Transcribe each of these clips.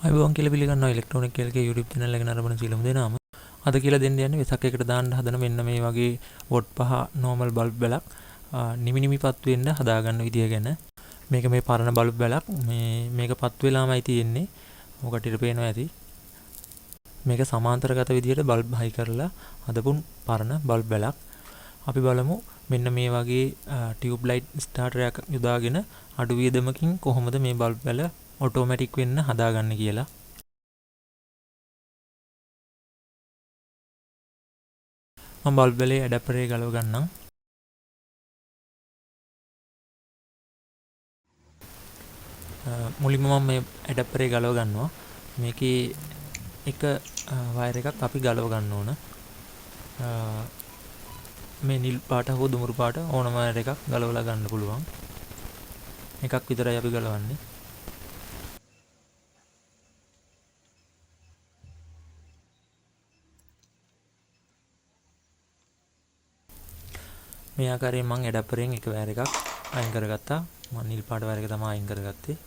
අයිබෝන් කියලා පිළිගන්නවා ඉලෙක්ට්‍රොනික කෙල්ගේ YouTube channel එක නරඹන සීලමු දෙනාම. අද කියලා දෙන්න යන්නේ වෙසක් එකට දාන්න හදන මෙන්න මේ වගේ වොට් 5 normal bulb බලක් නිමි පත් වෙන්න හදාගන්න විදිය ගැන. මේක මේ පරණ bulb බලක් මේක පත් වෙලාමයි තියෙන්නේ. ඔකට ඉර පේනවා ඇති. මේක සමාන්තරගත විදියට bulb හයි කරලා හදපු පරණ bulb බලක්. අපි බලමු මෙන්න මේ වගේ tube light starter එකක් යොදාගෙන අඩු වියදමකින් කොහොමද මේ bulb වල ඔටෝමැටික් වෙන්න හදාගන්න කියලා. මම බල්බ් වලේ ඇඩැප්ටර් එක ගලව ගන්නම්. මුලින්ම මම මේ ඇඩැප්ටර් එක ගලව ගන්නවා. මේකේ එක වයර් එකක් අපි ගලව ගන්න ඕන. මේ නිල් පාට හෝ දුමුරු පාට ඕනම වයර් එකක් ගලවලා ගන්න පුළුවන්. එකක් විතරයි අපි ගලවන්නේ. මේ ආකාරයෙන් මම ඇඩැප්ටරෙන් එක වයර් එකක් අයින් කරගත්තා. මම නිල් පාට වයර් එක තමයි අයින් කරගත්තේ.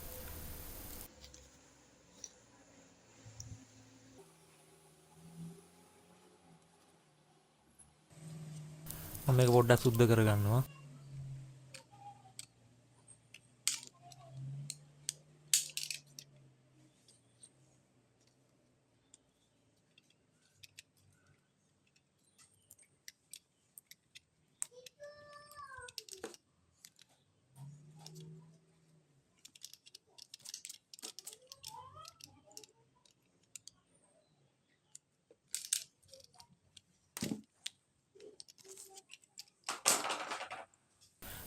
මම මේක පොඩ්ඩක් සුද්ධ කරගන්නවා.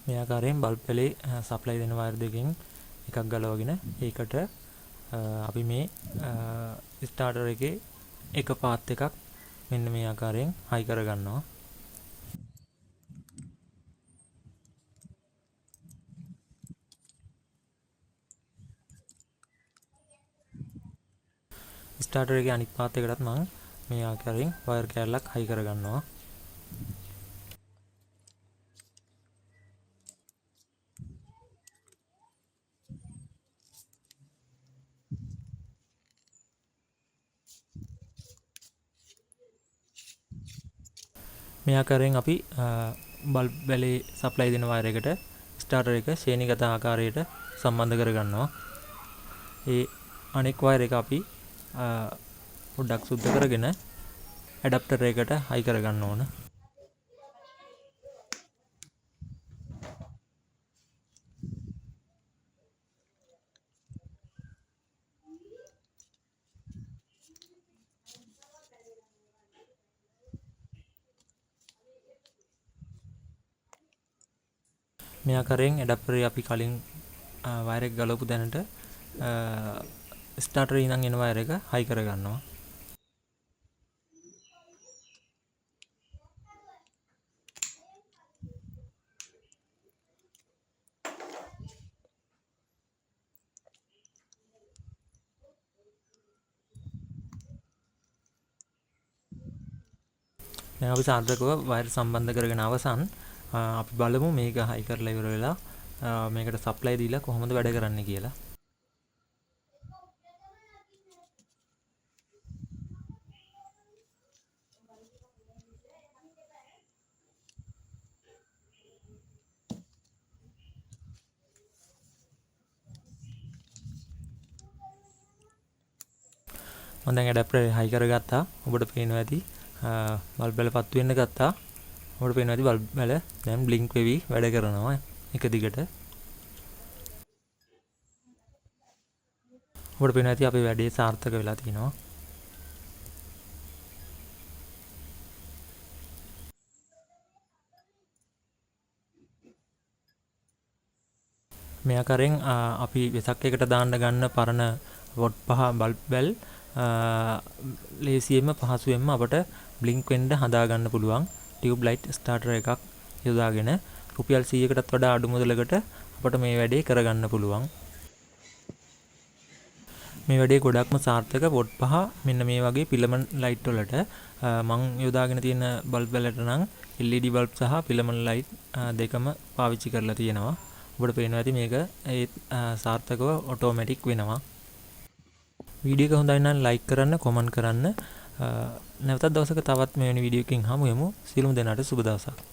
මේ ආකාරයෙන් බල්බ් වලේ සප්ලයි දෙන වයර් දෙකෙන් එකක් ගලවගෙන ඒකට අපි මේ ස්ටාර්ටර් එකේ එක පාත් එකක් මෙන්න මේ ආකාරයෙන් හයි කරගන්නවා. ස්ටාර්ටර් එකේ අනිත් පාත් එකටත් මම මේ ආකාරයෙන් වයර් කෑල්ලක් හයි කරගන්නවා. මේ ආකාරයෙන් අපි බල්බ් වලේ සප්ලයි දෙන වයර් එකට ස්ටාර්ටර් එක ශ්‍රේණිගත ආකාරයට සම්බන්ධ කරගන්නවා. ඒ අනෙක් වයර් එක අපි පොඩ්ඩක් සුද්ධ කරගෙන ඇඩැප්ටර් එකට හයි කරගන්න ඕන. මේ ආකාරයෙන් ඇඩැප්ටර් එක අපි කලින් වයර් එක ගලවපු තැනට ස්ටාර්ටර් ඉඳන් එන වයර් එක හයි කරගන්නවා. දැන් අපි සාර්ථකව වයර් සම්බන්ධ කරගෙන අවසන්. අපි බලමු මේක හයි කරලා ඉවර වෙලා මේකට සප්ලයි දීලා කොහොමද වැඩ කරන්නේ කියලා. මම දැන් ඇඩැප්ටර් හයි කරගත්තා. ඔබට පේනවා ඇති බල්බ් වල පත්තු වෙන්න ගත්තා. ඔබට පේනවා ඇති බල්බ් වල දැන් බ්ලින්ක් වෙවි වැඩ කරනවා එක දිගට. ඔබට පේනවා ඇති අපේ වැඩේ සාර්ථක වෙලා තියෙනවා. මේ ආකාරයෙන් අපි වෙසක් එකට දාන්න ගන්න පරණ වොට් 5 බල්බ් වල ලේසියෙන්ම පහසුවෙන්ම අපට බ්ලින්ක් වෙන්න හදා ගන්න පුළුවන් ටියුබ් ලයිට් ස්ටාර්ටර් එකක් යොදාගෙන රුපියල් 100කටත් වඩා අඩු මුදලකට අපට මේ වැඩේ කරගන්න පුළුවන්. මේ වැඩේ ගොඩක්ම සාර්ථක වොට් 5 මෙන්න මේ වගේ පිලමන් ලයිට් වලට මම යොදාගෙන තියෙන බල්බ් වලට නම් LED බල්බ් සහ පිලමන් ලයිට් දෙකම පාවිච්චි කරලා තියෙනවා. ඔබට පේනවා ඇති මේක ඒ සාර්ථකව ඔටෝමැටික් වෙනවා. වීඩියෝ එක හොඳයි නම් ලයික් කරන්න, කොමන්ට් කරන්න. නැවතත් දවසක තවත් මෙවැනි වීඩියෝ එකකින් හමු වෙමු. සියලුම දෙනාට සුබ දවසක්.